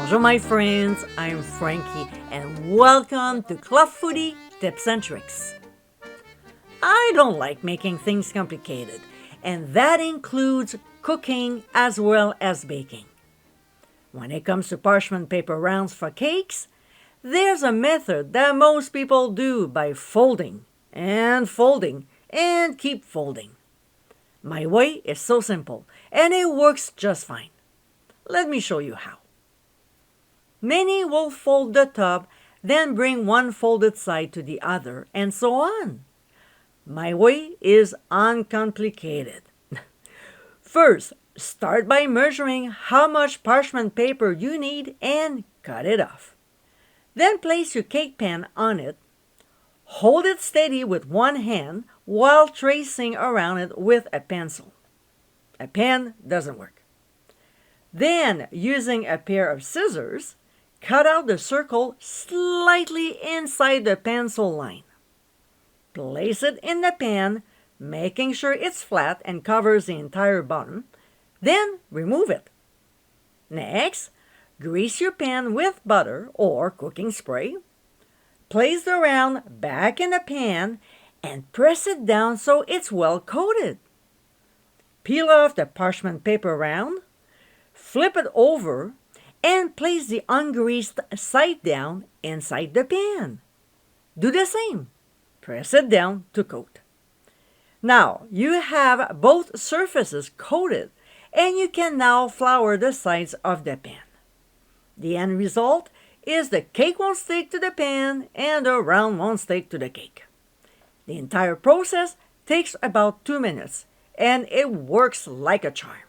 Bonjour my friends, I'm Frankie and welcome to Club Foodie Tips and Tricks. I don't like making things complicated, and that includes cooking as well as baking. When it comes to parchment paper rounds for cakes, there's a method that most people do by folding and folding and keep folding. My way is so simple and it works just fine. Let me show you how. Many will fold the top, then bring one folded side to the other, and so on. My way is uncomplicated. First, start by measuring how much parchment paper you need and cut it off. Then place your cake pan on it. Hold it steady with one hand while tracing around it with a pencil. A pen doesn't work. Then, using a pair of scissors, cut out the circle slightly inside the pencil line. Place it in the pan, making sure it's flat and covers the entire bottom. Then remove it. Next, grease your pan with butter or cooking spray. Place the round back in the pan and press it down so it's well coated. Peel off the parchment paper round, flip it over, and place the ungreased side down inside the pan. Do the same. Press it down to coat. Now, you have both surfaces coated, and you can now flour the sides of the pan. The end result is the cake won't stick to the pan and the round won't stick to the cake. The entire process takes about 2 minutes, and it works like a charm.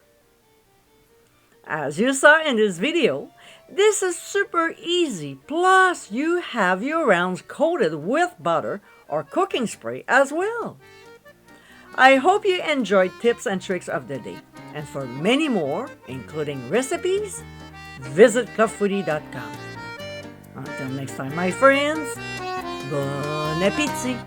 As you saw in this video, this is super easy, plus you have your rounds coated with butter or cooking spray as well. I hope you enjoyed tips and tricks of the day, and for many more, including recipes, visit clubfoodie.com. Until next time, my friends, bon appétit!